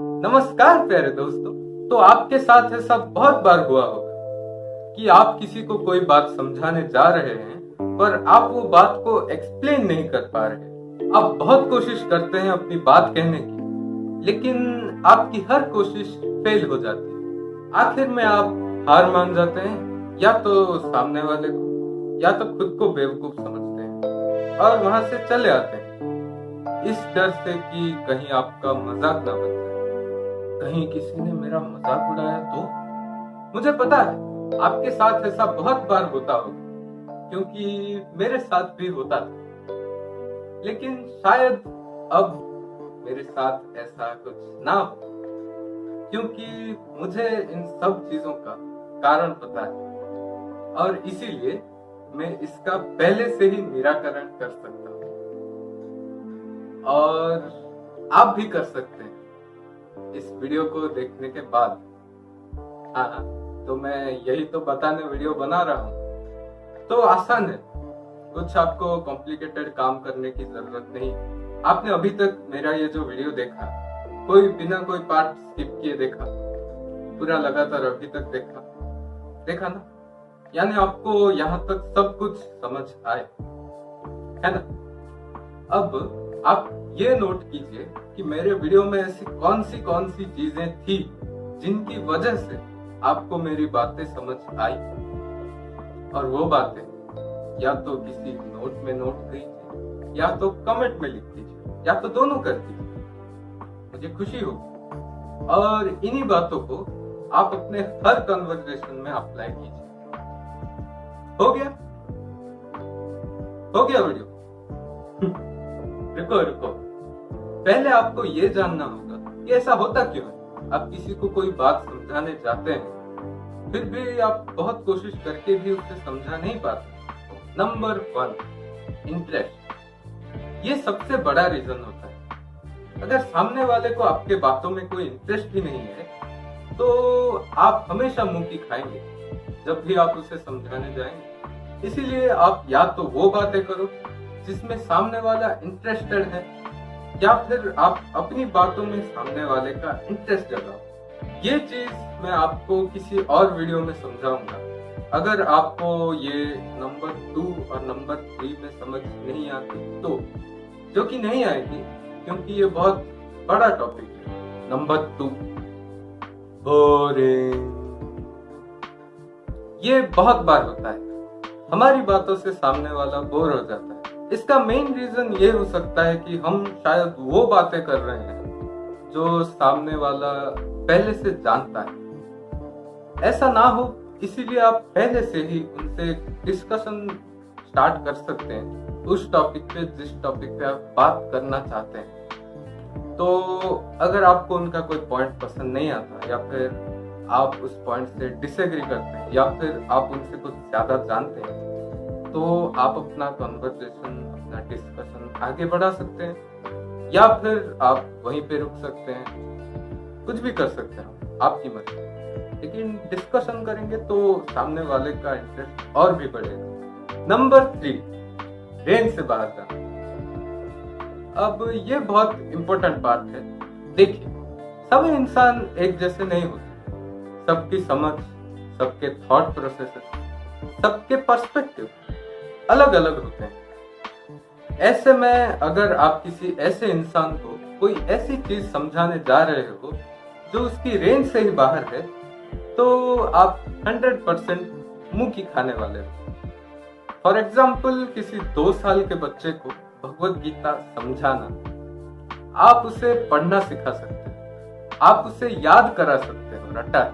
नमस्कार प्यारे दोस्तों। तो आपके साथ ऐसा बहुत बार हुआ होगा कि आप किसी को कोई बात समझाने जा रहे हैं पर आप वो बात को एक्सप्लेन नहीं कर पा रहे। आप बहुत कोशिश करते हैं अपनी बात कहने की, लेकिन आपकी हर कोशिश फेल हो जाती है। आखिर में आप हार मान जाते हैं, या तो सामने वाले को या तो खुद को बेवकूफ समझते हैं और वहां से चले आते हैं, इस डर से कि कहीं आपका मजाक ना बन जाए, कहीं किसी ने मेरा मजाक उड़ाया तो। मुझे पता है आपके साथ ऐसा बहुत बार होता होगा, क्योंकि मेरे साथ भी होता था। लेकिन शायद अब मेरे साथ ऐसा कुछ ना हो, क्योंकि मुझे इन सब चीजों का कारण पता है और इसीलिए मैं इसका पहले से ही निराकरण कर सकता हूँ, और आप भी कर सकते हैं इस वीडियो को देखने के बाद। हाँ, तो मैं यही तो बताने वीडियो बना रहा हूँ। तो आसान है, कुछ आपको कॉम्प्लिकेटेड काम करने की जरूरत नहीं। आपने अभी तक मेरा ये जो वीडियो देखा, कोई बिना कोई पार्ट स्किप किए देखा, पूरा लगातार अभी तक देखा ना, यानी आपको यहाँ तक सब कुछ समझ आए, है ना। अब आप ये नोट कीजिए कि मेरे वीडियो में ऐसी कौन सी चीजें थी जिनकी वजह से आपको मेरी बातें समझ आई, और वो बातें या तो किसी नोट में नोट कीजिए, या तो कमेंट में लिख दीजिए, या तो दोनों कर दीजिए, मुझे खुशी होगी। और इन्हीं बातों को आप अपने हर कन्वर्सेशन में अप्लाई कीजिए। हो गया वीडियो। रुको, पहले आपको ये जानना होगा कि ऐसा होता क्यों है। आप किसी को कोई बात समझाने जाते हैं, फिर भी आप बहुत कोशिश करके भी उसे समझा नहीं पाते। Number 1, interest. ये सबसे बड़ा रीजन होता है। अगर सामने वाले को आपके बातों में कोई इंटरेस्ट ही नहीं है, तो आप हमेशा मुंह की खाएंगे जब भी आप उसे समझाने जाएंगे। इसीलिए आप या तो वो बातें करो जिसमें सामने वाला इंटरेस्टेड है, या फिर आप अपनी बातों में सामने वाले का इंटरेस्ट जगाओ। ये चीज मैं आपको किसी और वीडियो में समझाऊंगा। अगर आपको ये नंबर 2 और नंबर 3 में समझ नहीं आती तो, जो कि नहीं आएगी क्योंकि ये बहुत बड़ा टॉपिक है। Number 2, boring. ये बहुत बार होता है, हमारी बातों से सामने वाला बोर हो जाता है। इसका मेन रीजन ये हो सकता है कि हम शायद वो बातें कर रहे हैं जो सामने वाला पहले से जानता है। ऐसा ना हो, इसीलिए आप पहले से ही उनसे डिस्कशन स्टार्ट कर सकते हैं उस टॉपिक पे जिस टॉपिक पे आप बात करना चाहते हैं। तो अगर आपको उनका कोई पॉइंट पसंद नहीं आता, या फिर आप उस पॉइंट से डिसएग्री करते हैं, या फिर आप उनसे कुछ ज्यादा जानते हैं, तो आप अपना कन्वर्सेशन, अपना डिस्कशन आगे बढ़ा सकते हैं, या फिर आप वहीं पे रुक सकते हैं। कुछ भी कर सकते हैं, आपकी मर्जी। लेकिन डिस्कशन करेंगे तो सामने वाले का इंटरेस्ट और भी बढ़ेगा। नंबर 3, रेंज से बाहर जाना। अब ये बहुत इंपॉर्टेंट पार्ट है। देखिए, सभी इंसान एक जैसे नहीं होते। सबकी समझ, सबके थॉट प्रोसेसेस, सबके पर्सपेक्टिव अलग अलग होते हैं। ऐसे में अगर आप किसी ऐसे इंसान को कोई ऐसी चीज समझाने जा रहे हो जो उसकी रेंज से ही बाहर है, तो आप 100% मुंह की खाने वाले हो। फॉर एग्जाम्पल, किसी 2 साल के बच्चे को भगवत गीता समझाना, आप उसे पढ़ना सिखा सकते हो, आप उसे याद करा सकते हो रटा,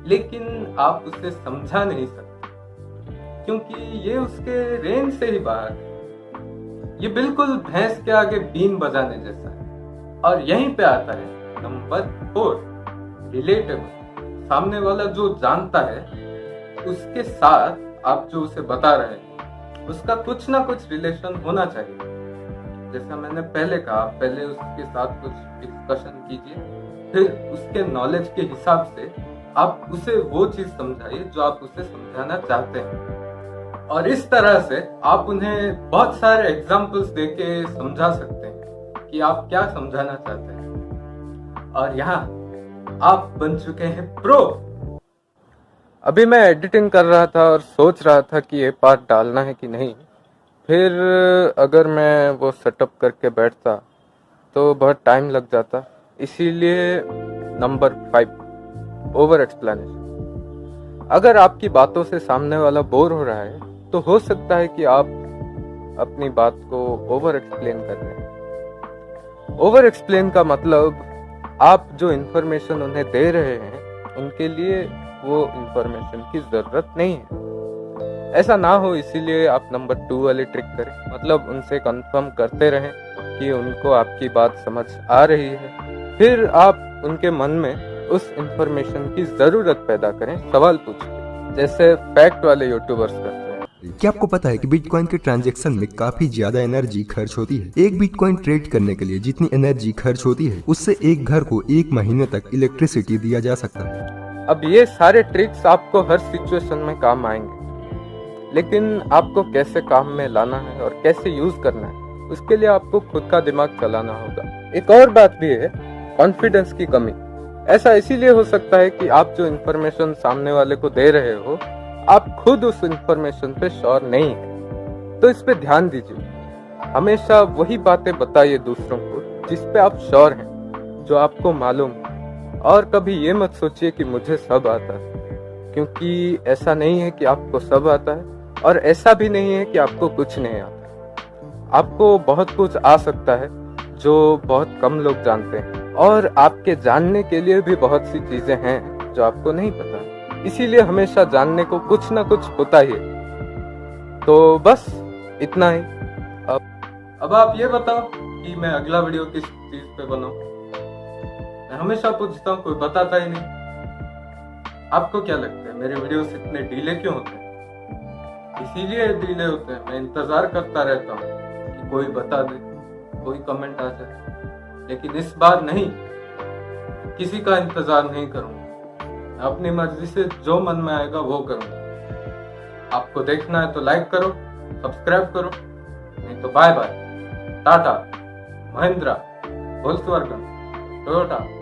लेकिन आप उसे समझा नहीं सकते, क्योंकि ये उसके रेंज से ही बाहर है। ये बिल्कुल भैंस के आगे बीन बजाने जैसा है। और यहीं पे आता है नंबर 4, रिलेटेबल। सामने वाला जो जानता है, उसके साथ आप जो उसे बता रहे हैं, उसका कुछ ना कुछ रिलेशन होना चाहिए। जैसा मैंने पहले कहा, पहले उसके साथ कुछ डिस्कशन कीजिए, फिर उसके नॉलेज के हिसाब से आप उसे वो चीज समझाइए जो आप उसे समझाना चाहते हैं। और इस तरह से आप उन्हें बहुत सारे एग्जाम्पल्स देके समझा सकते हैं कि आप क्या समझाना चाहते हैं। और यहाँ आप बन चुके हैं प्रो। अभी मैं एडिटिंग कर रहा था और सोच रहा था कि ये पार्ट डालना है कि नहीं। फिर अगर मैं वो सेटअप करके बैठता तो बहुत टाइम लग जाता, इसीलिए नंबर 5, ओवर एक्सप्लेनेशन। अगर आपकी बातों से सामने वाला बोर हो रहा है तो हो सकता है कि आप अपनी बात को ओवर एक्सप्लेन कर रहे हैं। ओवर एक्सप्लेन का मतलब आप जो इन्फॉर्मेशन उन्हें दे रहे हैं उनके लिए वो इन्फॉर्मेशन की जरूरत नहीं है। ऐसा ना हो इसीलिए आप नंबर 2 वाली ट्रिक करें, मतलब उनसे कंफर्म करते रहें कि उनको आपकी बात समझ आ रही है। फिर आप उनके मन में उस इन्फॉर्मेशन की जरूरत पैदा करें सवाल पूछ के, जैसे फैक्ट वाले यूट्यूबर्स करते हैं। क्या आपको पता है कि बिटकॉइन के ट्रांजैक्शन में काफी ज्यादा एनर्जी खर्च होती है? एक बिटकॉइन ट्रेड करने के लिए जितनी एनर्जी खर्च होती है उससे एक घर को 1 महीने तक इलेक्ट्रिसिटी दिया जा सकता है। अब ये सारे ट्रिक्स आपको हर सिचुएशन में काम आएंगे, लेकिन आपको कैसे काम में लाना है और कैसे यूज करना है उसके लिए आपको खुद का दिमाग चलाना होगा। एक और बात भी है, कॉन्फिडेंस की कमी। ऐसा इसीलिए हो सकता है कि आप जो इन्फॉर्मेशन सामने वाले को दे रहे हो आप खुद उस इन्फॉर्मेशन पे श्योर नहीं है, तो इस पे ध्यान दीजिए। हमेशा वही बातें बताइए दूसरों को जिस पे आप श्योर हैं, जो आपको मालूम है। और कभी ये मत सोचिए कि मुझे सब आता है, क्योंकि ऐसा नहीं है कि आपको सब आता है और ऐसा भी नहीं है कि आपको कुछ नहीं आता। आपको बहुत कुछ आ सकता है जो बहुत कम लोग जानते हैं, और आपके जानने के लिए भी बहुत सी चीजें हैं जो आपको नहीं पता। इसीलिए हमेशा जानने को कुछ ना कुछ होता ही है। तो बस इतना ही। अब आप ये बताओ कि मैं अगला वीडियो किस चीज पे बनाऊं। मैं हमेशा पूछता हूँ, कोई बताता ही नहीं। आपको क्या लगता है मेरे वीडियोस इतने डिले क्यों होते हैं? इसीलिए डिले होते हैं। मैं इंतजार करता रहता हूँ कि कोई बता दे, कोई कमेंट आ जाए, लेकिन इस बार नहीं, किसी का इंतजार नहीं करूंगा। अपनी मर्जी से जो मन में आएगा वो करूंगा। आपको देखना है तो लाइक करो, सब्सक्राइब करो, नहीं तो bye bye, Tata, Mahindra, Volkswagen, Toyota.